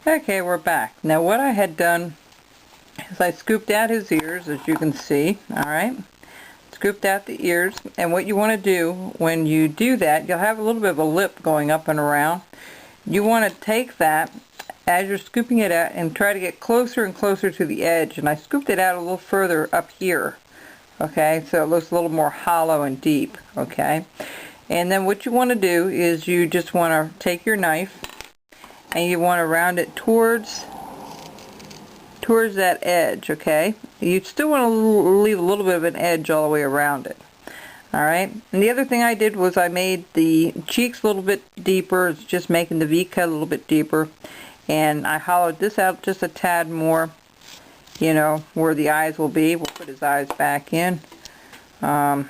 Okay, we're back. Now what I had done is I scooped out his ears, as you can see, alright? Scooped out the ears, and what you want to do when you do that, you'll have a little bit of a lip going up and around. You want to take that as you're scooping it out and try to get closer and closer to the edge, and I scooped it out a little further up here, okay, so it looks a little more hollow and deep, okay? And then what you want to do is you just want to take your knife and you want to round it towards that edge, okay? You still want to leave a little bit of an edge all the way around it. Alright, and the other thing I did was I made the cheeks a little bit deeper. It's just making the V cut a little bit deeper, and I hollowed this out just a tad more, you know, where the eyes will be. We'll put his eyes back in. Let's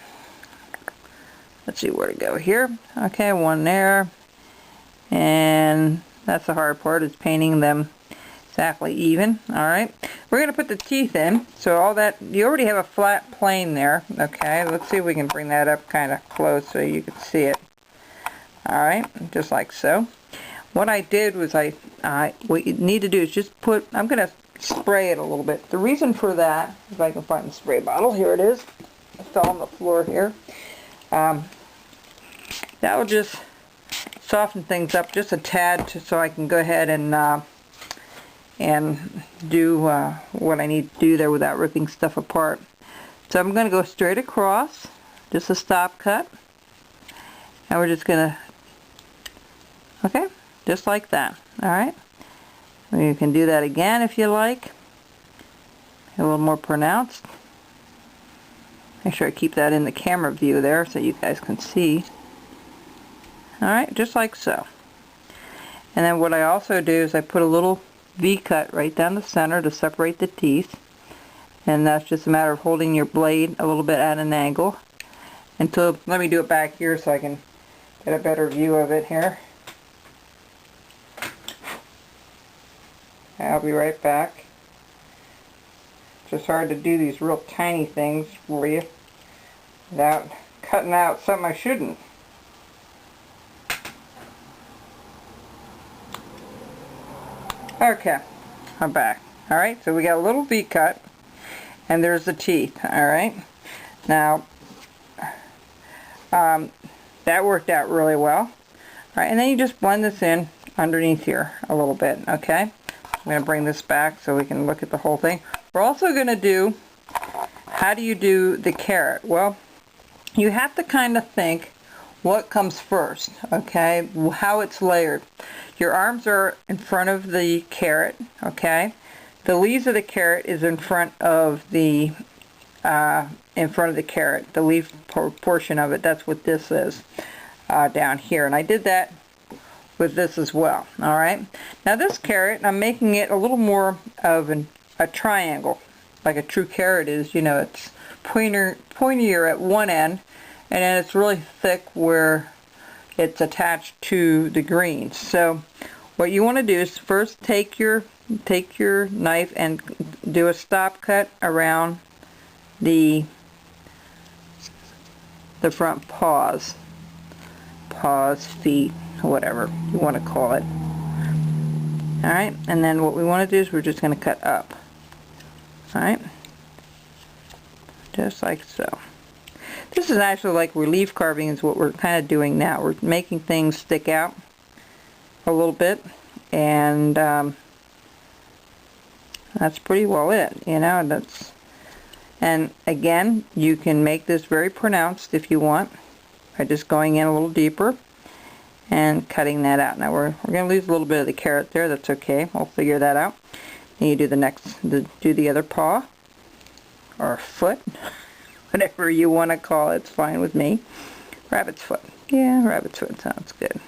see where to go here. Okay, one there, and that's the hard part, is painting them exactly even. Alright, we're going to put the teeth in. So all that, you already have a flat plane there. Okay, let's see if we can bring that up kind of close so you can see it. Alright, just like so. What I did was what you need to do is just put, I'm going to spray it a little bit. The reason for that, if I can find the spray bottle, here it is. It fell on the floor here. That will just soften things up just a tad so I can go ahead and do what I need to do there without ripping stuff apart. So I'm going to go straight across, just a stop cut, and we're just going to, okay, just like that. Alright, you can do that again if you like, a little more pronounced. Make sure I keep that in the camera view there so you guys can see. Alright, just like so. And then what I also do is I put a little V cut right down the center to separate the teeth, and that's just a matter of holding your blade a little bit at an angle until, let me do it back here so I can get a better view of it here. I'll be right back. It's just hard to do these real tiny things for you without cutting out something I shouldn't. Okay, I'm back. Alright, so we got a little V cut, and there's the teeth. Alright, now that worked out really well. Alright, and then you just blend this in underneath here a little bit. Okay, I'm going to bring this back so we can look at the whole thing. We're also going to do, how do you do the carrot? Well, you have to kind of think what comes first, okay, how it's layered. Your arms are in front of the carrot, okay. The leaves of the carrot is in front of the carrot. The leaf portion of it, that's what this is down here. And I did that with this as well. Alright. Now this carrot, I'm making it a little more of a triangle, like a true carrot is. You know, it's pointier at one end, and then it's really thick where it's attached to the greens. So what you want to do is first take your knife and do a stop cut around the front paws, feet, whatever you want to call it. Alright, and then what we want to do is we're just going to cut up. Alright, just like so. This is actually like relief carving is what we're kind of doing now. We're making things stick out a little bit, and that's pretty well it, you know. And again, you can make this very pronounced if you want by just going in a little deeper and cutting that out. Now we're going to lose a little bit of the carrot there. That's okay. We'll figure that out. And you do do the other paw or foot. Whatever you want to call it, it's fine with me. Rabbit's foot. Yeah, rabbit's foot sounds good.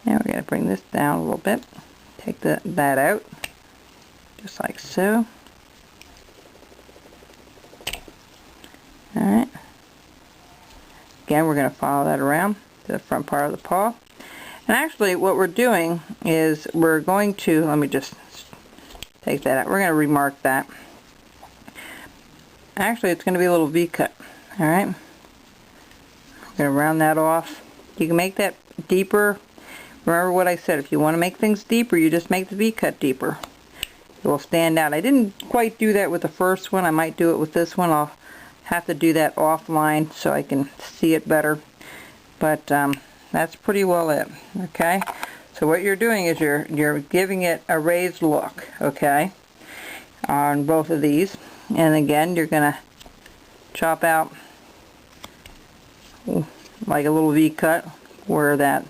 Now we're going to bring this down a little bit. Take that out, just like so. Alright. Again, we're going to follow that around to the front part of the paw. And actually what we're doing is we're going to, let me just take that out. We're going to remark that. Actually, it's going to be a little V-cut. Alright? I'm going to round that off. You can make that deeper. Remember what I said, if you want to make things deeper, you just make the V-cut deeper. It will stand out. I didn't quite do that with the first one. I might do it with this one. I'll have to do that offline so I can see it better. But that's pretty well it. Okay? So what you're doing is you're giving it a raised look, okay, on both of these. And again, you're going to chop out like a little V-cut where that.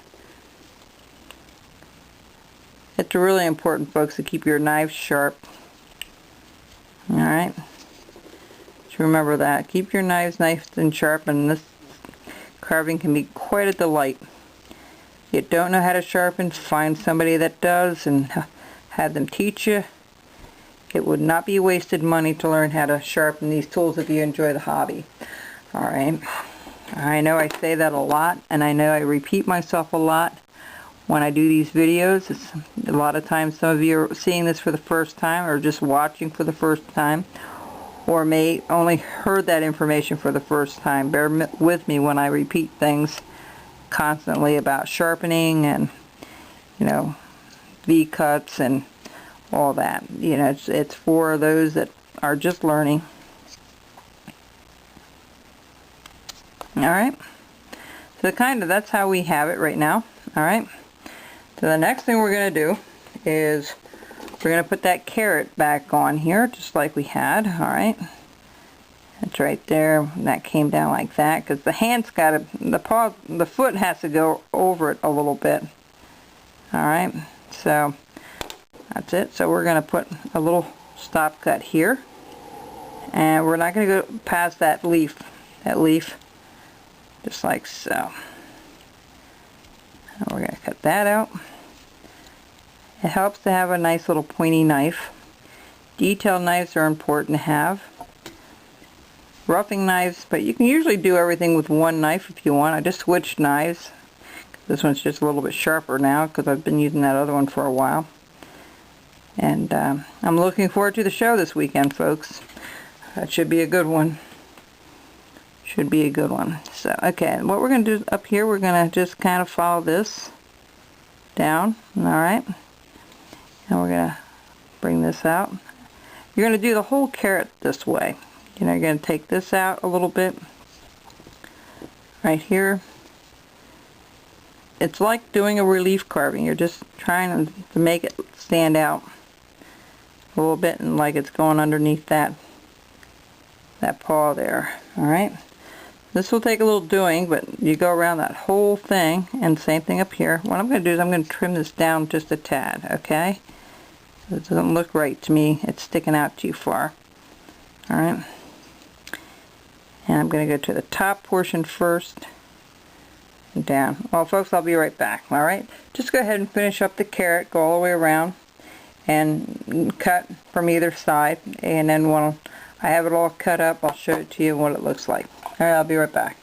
It's really important, folks, to keep your knives sharp. Alright? Just remember that. Keep your knives nice and sharp, and this carving can be quite a delight. If you don't know how to sharpen, find somebody that does and have them teach you. It would not be wasted money to learn how to sharpen these tools if you enjoy the hobby. Alright? I know I say that a lot, and I know I repeat myself a lot when I do these videos. A lot of times some of you are seeing this for the first time or just watching for the first time, or may only heard that information for the first time. Bear with me when I repeat things constantly about sharpening and, you know, V-cuts and all that. You know, it's for those that are just learning. Alright, so that's how we have it right now. Alright, so the next thing we're going to do is we're going to put that carrot back on here just like we had. Alright, that's right there. That came down like that because the hand's got to, the foot has to go over it a little bit. Alright, so that's it. So we're going to put a little stop cut here, and we're not going to go past that leaf. Just like so. And we're going to cut that out. It helps to have a nice little pointy knife. Detailed knives are important to have. Roughing knives, but you can usually do everything with one knife if you want. I just switched knives. This one's just a little bit sharper now because I've been using that other one for a while. And I'm looking forward to the show this weekend, folks. That should be a good one. Should be a good one. So, okay, what we're going to do up here, we're going to just kind of follow this down, alright? And we're going to bring this out. You're going to do the whole carrot this way. You know, you're going to take this out a little bit. Right here. It's like doing a relief carving. You're just trying to make it stand out a little bit, and like it's going underneath that paw there. Alright? This will take a little doing, but you go around that whole thing, and same thing up here. What I'm going to do is I'm going to trim this down just a tad, okay? It doesn't look right to me. It's sticking out too far. Alright? And I'm going to go to the top portion first and down. Well, folks, I'll be right back. Alright? Just go ahead and finish up the carrot, go all the way around, and cut from either side, and then when I have it all cut up, I'll show it to you what it looks like. Alright, I'll be right back.